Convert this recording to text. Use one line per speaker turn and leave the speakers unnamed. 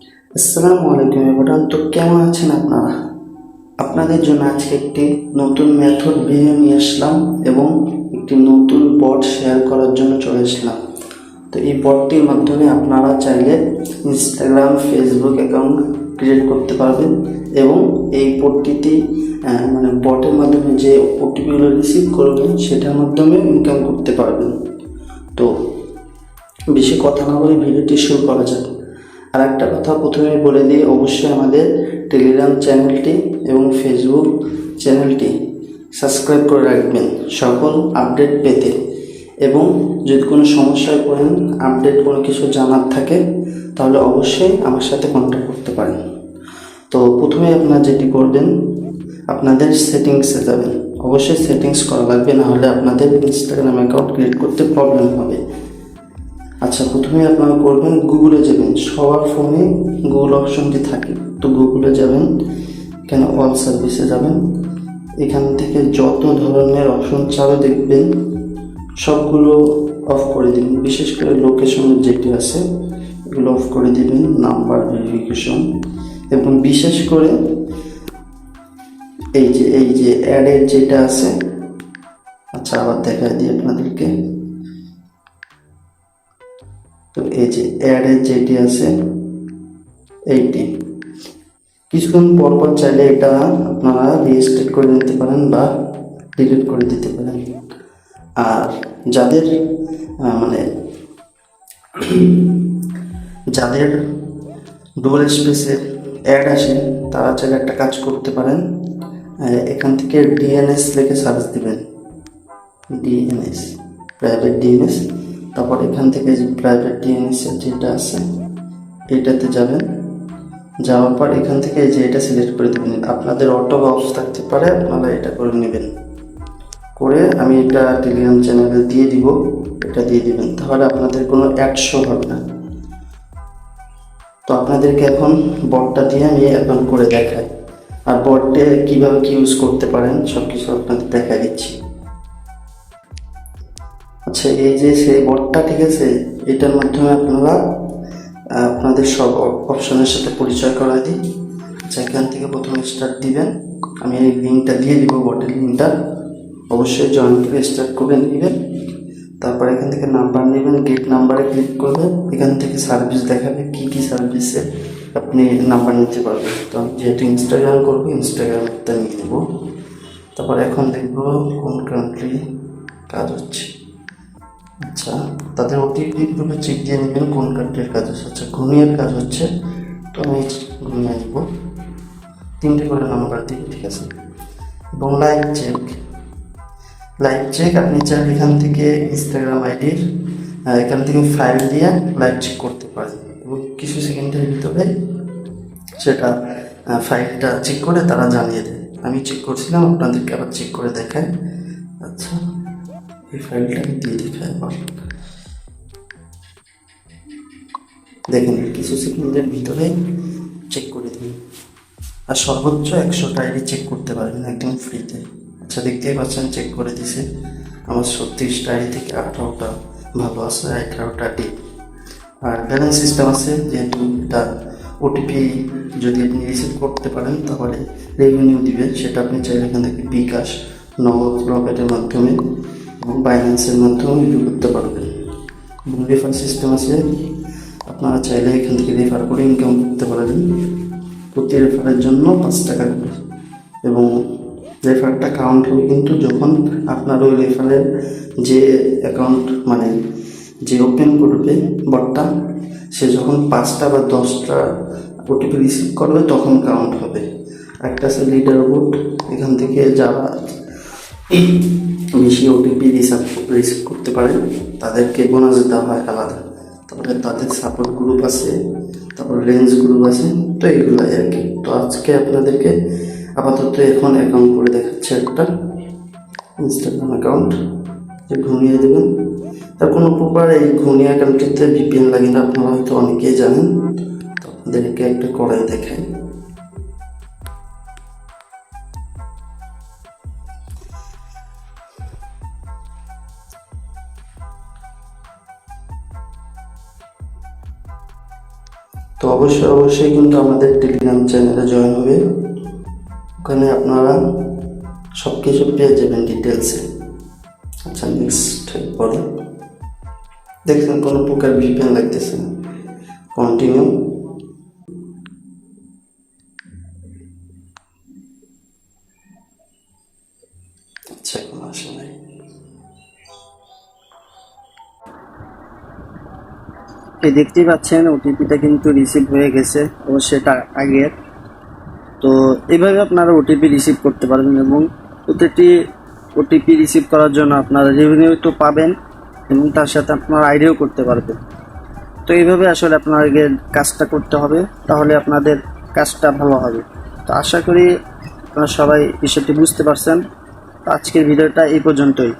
আসসালামু আলাইকুম এভরিওয়ান। তো কেমন আছেন আপনারা? আপনাদের জন্য আজকে একটি নতুন মেথড ভিডিও নিয়ে আসলাম এবং একটি নতুন বট শেয়ার করার জন্য চলে আসলাম। তো এই বটটির মাধ্যমে আপনারা চাইলে ইনস্টাগ্রাম, ফেসবুক অ্যাকাউন্ট ক্রিয়েট করতে পারবেন এবং এই বটটিতে বটের মাধ্যমে যে ওটিপিগুলো রিসিভ করবেন সেটার মাধ্যমে ইনকাম করতে পারবেন। তো বেশি কথা না বলে ভিডিওটি শুরু করা যাক। আর একটা কথা প্রথমে বলে দিই, অবশ্যই আমাদের টেলিগ্রাম চ্যানেলটি এবং ফেসবুক চ্যানেলটি সাবস্ক্রাইব করে রাখবেন সকল আপডেট পেতে। এবং যদি কোনো সমস্যায় পড়েন, আপডেট কোনো কিছু জানার থাকে, তাহলে অবশ্যই আমার সাথে কন্ট্যাক্ট করতে পারেন। তো প্রথমে আপনারা যেটি করবেন, আপনাদের সেটিংসে যাবেন। অবশ্যই সেটিংস করা লাগবে, না হলে আপনাদের ইনস্টাগ্রাম অ্যাকাউন্ট ক্রিয়েট করতে প্রবলেম হবে। আচ্ছা, প্রথমে আপনারা করবেন গুগলে যাবেন। সবার ফোনে গুগল অপশনটি থাকে, তো গুগলে যাবেন, এখানে অল সার্ভিসে যাবেন। এখান থেকে যত ধরনের অপশন চালু দেখবেন সবগুলো অফ করে দিন। বিশেষ করে লোকেশনের যেটি আছে এগুলো অফ করে দিবেন, নাম্বার ভেরিফিকেশন, এবং বিশেষ করে এই যে অ্যাডের যেটা আছে। আচ্ছা, আবার দেখা দিই আপনাদেরকে। তো এই যে অ্যাডের যেটি আছে এইটি কিছুক্ষণ পর পর চাইলে এটা আপনারা রিস্টার্ট করে নিতে পারেন বা ডিলিট করে দিতে পারেন। আর যাদের মানে যাদের ডুয়াল স্পেসে অ্যাড আসে তারা চাইলে একটা কাজ করতে পারেন, এখান থেকে ডিএনএস লিখে সার্চ দিবেন। DNS, private DNS. তারপর এখান থেকে যে প্রাইভেট ডিএনএস এর যেটা আছে এটাতে যাবেন। যাওয়ার পর এখান থেকে এই যে এটা সিলেক্ট করে দেবেন। আপনাদের অটো অফ থাকতে পারে, আপনারা এটা করে নেবেন। করে আমি এটা টেলিগ্রাম চ্যানেলে দিয়ে দিব, এটা দিয়ে দিবেন, তাহলে আপনাদের কোনো অ্যাড শো হবে না। তো আপনাদেরকে এখন বটটা দিয়ে আমি এখন করে দেখাই, আর বটে কীভাবে কি ইউজ করতে পারেন সব কিছু আপনাদের দেখাই দিচ্ছি। আচ্ছা, এই যে সেই বটটা, ঠিক আছে, এটার মাধ্যমে আপনারা আপনাদের সব অপশনের সাথে পরিচয় করাই দিই। আচ্ছা, এখান থেকে প্রথমে স্টার্ট দিবেন। আমি এই লিঙ্কটা দিয়ে দিব, বটের লিঙ্কটা। অবশ্যই জয়েন করে স্টার্ট করে নেবেন। তারপর এখান থেকে নাম্বার নেবেন, গেট নাম্বারে ক্লিক করবেন। এখান থেকে সার্ভিস দেখাবে কি কি সার্ভিসে আপনি নাম্বার নিতে পারবেন। তো আমি যেহেতু ইনস্টাগ্রাম করবো, ইনস্টাগ্রামটা নিয়ে নেব। তারপর এখন দেখব কোন কান্ট্রি কাজ হচ্ছে। আচ্ছা, তাদের ওটিপি গ্রুপে চেক দিয়ে নেবেন কোন কান্ট্রির কাজ হচ্ছে। আচ্ছা, ঘুমিয়ার কাজ হচ্ছে, তো আমি ঘুমিয়ে নিব। 3টে করে নাম্বার দিব, ঠিক আছে। এবং লাইভ চেক আপনি চাইলে এখান থেকে ইনস্টাগ্রাম আইডির এখান থেকে ফাইল দিয়ে লাইভ চেক করতে পারেন এবং কিছু সেকেন্ডের ভিতরে সেটা ফাইলটা চেক করে তারা জানিয়ে দেয়। আমি চেক করছিলাম, আপনাদেরকে আবার চেক করে দেখায়। আচ্ছা, এই ফাইলটা আমি দিয়ে দেখায় আবার। দেখেন, কিছু সেকেন্ডের ভিতরে চেক করে দিন। আর সর্বোচ্চ 100টা আইডি চেক করতে পারবেন একদম ফ্রিতে। আচ্ছা, দেখতেই পাচ্ছেন চেক করে দিছে। আমার 36টা আইডি থেকে 18টা ভালো আছে, 18টা ডি। আর ব্যালেন্স সিস্টেম আছে, যেহেতু এটা ওটিপি যদি আপনি রিসিভ করতে পারেন তাহলে রেভিনিউ দিবে। সেটা আপনি চাইলে এখান থেকে বিকাশ, নগদ, রকেটের মাধ্যমে এবং বাইন্যান্সের মাধ্যমে রিভিউ করতে পারবেন। এবং রেফার সিস্টেম আছে, আপনারা চাইলে এখান থেকে রেফার করে ইনকাম করতে পারবেন। প্রতি রেফারের জন্য 5 টাকা করে, এবং রেফারটা কাউন্ট হবে কিন্তু যখন আপনার ওই রেফারের যে অ্যাকাউন্ট যে ওপেন করবে বটটা, সে যখন 5টা বা 10টা ওটিপি রিসিভ করবে তখন কাউন্ট হবে। একটা আছে লিডার বোর্ড, এখান থেকে যারা বেশি ওটিপি রিসিভ করতে পারে তাদেরকে বোনাস দেওয়া হয় আলাদা। তারপরে তাদের সাপোর্ট গ্রুপ আছে, তারপর রেঞ্জ গ্রুপ আছে। তো এগুলাই আর কি। তো আজকে আপনাদেরকে আপাতত এখন অ্যাকাউন্ট করে দেখাচ্ছে একটা ইনস্টাগ্রাম অ্যাকাউন্ট, যে ঘুমিয়ে দেবেন। তার কোনো প্রকার এই ঘুমিয়ে অ্যাকাউন্টটিতে ভিপিএন লাগে না, আপনারা হয়তো অনেকেই জানেন। তো আপনাদেরকে একটা করাই দেখাই। তো অবশ্যই কিন্তু আমাদের টেলিগ্রাম চ্যানেলে জয়েন হবে। ওখানে আপনারা সব কিছু পেয়ে যাবেন ডিটেলসে। আচ্ছা, নেক্সট বলো। দেখছেন কোনো প্রকার ভিপিএন লাগতেছে না। কন্টিনিউ। আচ্ছা, কোনো আসে নাই।
এই দেখতেই পাচ্ছেন ওটিপিটা কিন্তু রিসিভ হয়ে গেছে, অবশ্যই এটা আগের। তো এইভাবে আপনারা ওটিপি রিসিভ করতে পারবেন এবং ওটিপি রিসিভ করার জন্য আপনারা রেভিনিউ তো পাবেন এবং তার সাথে আপনারা আইডিও করতে পারবেন। তো এইভাবে আসলে আপনাকে কাজটা করতে হবে, তাহলে আপনাদের কাজটা ভালো হবে। তো আশা করি আপনারা সবাই বিষয়টি বুঝতে পারছেন। তো আজকের ভিডিওটা এই পর্যন্তই।